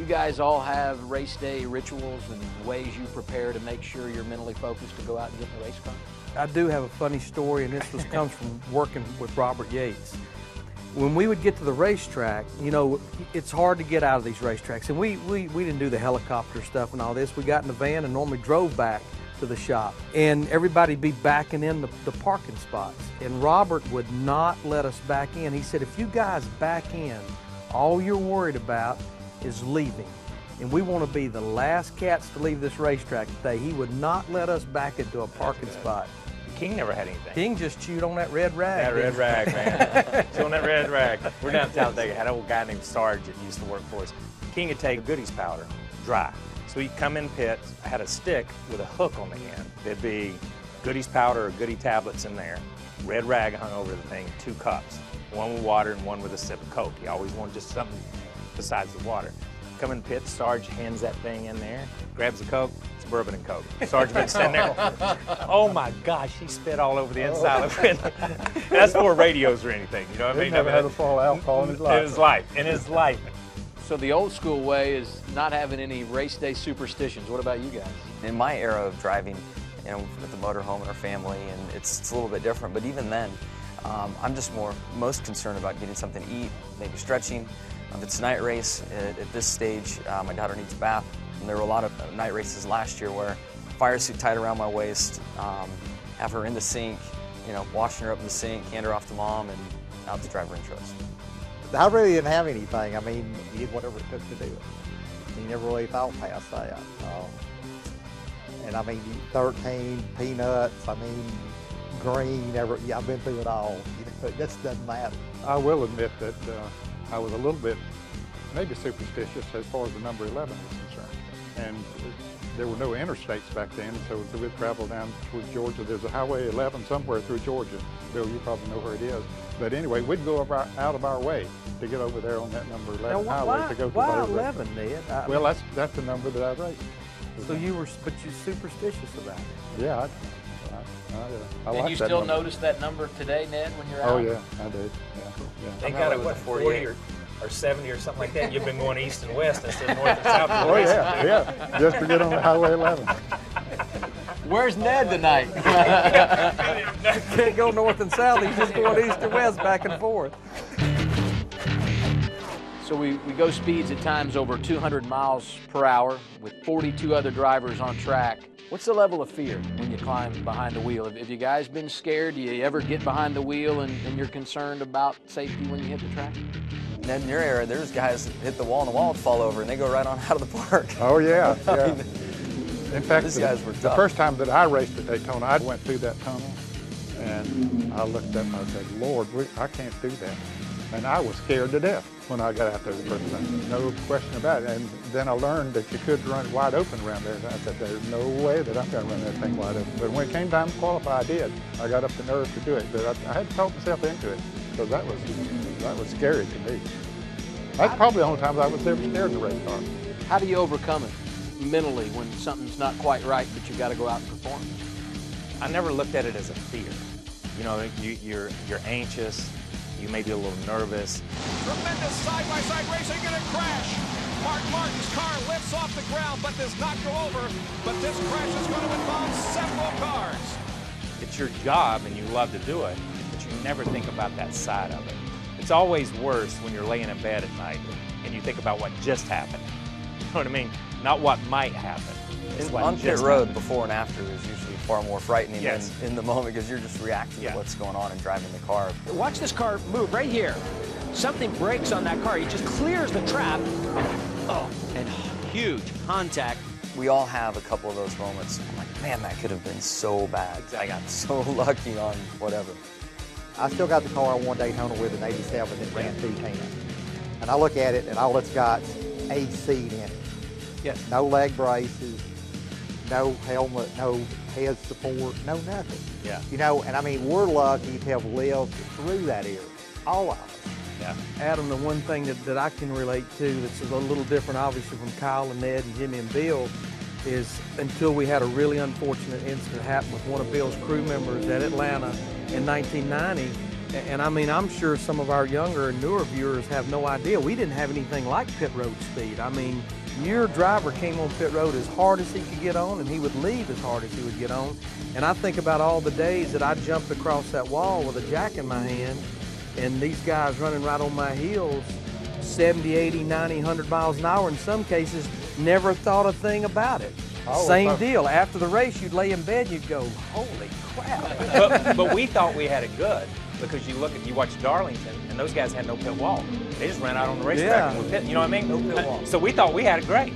You guys all have race day rituals and ways you prepare to make sure you're mentally focused to go out and get in the race car? I do have a funny story, and comes from working with Robert Yates. When we would get to the racetrack, you know, it's hard to get out of these racetracks, and we didn't do the helicopter stuff and all this. We got in the van and normally drove back to the shop, and everybody'd be backing in the parking spots, and Robert would not let us back in. He said, if you guys back in, all you're worried about is leaving, and we want to be the last cats to leave this racetrack today. He would not let us back into a parking spot. King never had anything. King just chewed on that red rag. That red rag, man. Chewed on that red rag. We're down in Talladega. Had an old guy named Sarge that used to work for us. King would take goodies powder, dry. So he'd come in pit, had a stick with a hook on the end. There'd be goodies powder or goodie tablets in there. Red rag hung over the thing, 2 cups. One with water and one with a sip of Coke. He always wanted just something besides the water. Come in pit, Sarge hands that thing in there, grabs the Coke, it's bourbon and Coke. Sarge been standing there. Oh my gosh, he spit all over the inside of it. That's before radios or anything, you know what I mean? He never had a fall alcohol in his life. In his life. So the old school way is not having any race day superstitions. What about you guys? In my era of driving, you know, with the motorhome and our family, and it's a little bit different, but even then, I'm just most concerned about getting something to eat, maybe stretching. If it's a night race, at this stage, my daughter needs a bath. And there were a lot of night races last year where fire suit tied around my waist, have her in the sink, you know, washing her up in the sink, hand her off to mom, and out to driver intros. I really didn't have anything. I mean, you did whatever it took to do it. You never really thought past that. And I mean, 13, peanuts, I mean, green, yeah, I've been through it all. It just doesn't matter. I will admit that I was a little bit maybe superstitious as far as the number 11 was concerned. And there were no interstates back then, so we'd travel down through Georgia. There's a Highway 11 somewhere through Georgia. Bill, you probably know where it is. But anyway, we'd go out of our way to get over there on that number 11 highway to go to why the 11, Ned? Well, that's the number that I raced. So you're superstitious about it? Yeah, I like that. And you still number. notice that number today, Ned, when you're out? Oh yeah, I did. Yeah. Thank God it was 40 or 70 or something like that. You've been going east and west instead of north and south. Oh yeah, just to get on the Highway 11. Where's Ned tonight? Can't go north and south. He's just going east and west, back and forth. So we go speeds at times over 200 miles per hour with 42 other drivers on track. What's the level of fear when you climb behind the wheel? Have you guys been scared? Do you ever get behind the wheel and you're concerned about safety when you hit the track? Ned, in your era, there's guys that hit the wall and the wall would fall over and they go right on out of the park. Oh yeah, yeah. In fact, These guys were the tough. first time that I raced at Daytona, I went through that tunnel and I looked up and I said, Lord, I can't do that. And I was scared to death when I got out there the first time. No question about it. And then I learned that you could run wide open around there. And I said, there's no way that I'm going to run that thing wide open. But when it came time to qualify, I did. I got up the nerve to do it. But I had to talk myself into it because that was scary to me. That's probably the only time I was ever scared in a race car. How do you overcome it mentally when something's not quite right, but you got to go out and perform? I never looked at it as a fear. You know, you're anxious. You may be a little nervous. Tremendous side-by-side racing and a crash. Mark Martin's car lifts off the ground but does not go over. But this crash is going to involve several cars. It's your job and you love to do it, but you never think about that side of it. It's always worse when you're laying in bed at night and you think about what just happened. You know what I mean? Not what might happen. On pit road, before and after, is usually far more frightening than in the moment because you're just reacting to what's going on and driving the car. Watch this car move right here. Something breaks on that car. He just clears the trap. Oh, and huge contact. We all have a couple of those moments. I'm like, man, that could have been so bad. I got so lucky on whatever. I still got the car I won Daytona with in '87 that ran 210. And I look at it and all it's got a seat in it. Yes. No leg braces, no helmet, no head support, no nothing. Yeah. You know, and I mean, we're lucky to have lived through that era, all of us. Yeah. Adam, the one thing that I can relate to that's a little different, obviously, from Kyle and Ned and Jimmy and Bill, is until we had a really unfortunate incident happen with one of Bill's crew members at Atlanta in 1990, And I mean, I'm sure some of our younger and newer viewers have no idea. We didn't have anything like pit road speed. I mean, your driver came on pit road as hard as he could get on, and he would leave as hard as he would get on. And I think about all the days that I jumped across that wall with a jack in my hand, and these guys running right on my heels, 70, 80, 90, 100 miles an hour in some cases, never thought a thing about it. Oh, Same deal. After the race, you'd lay in bed, you'd go, holy crap. but we thought we had it good because you watch Darlington, and those guys had no pit wall. They just ran out on the racetrack and we pit. You know what I mean? No pit wall. So we thought we had it great.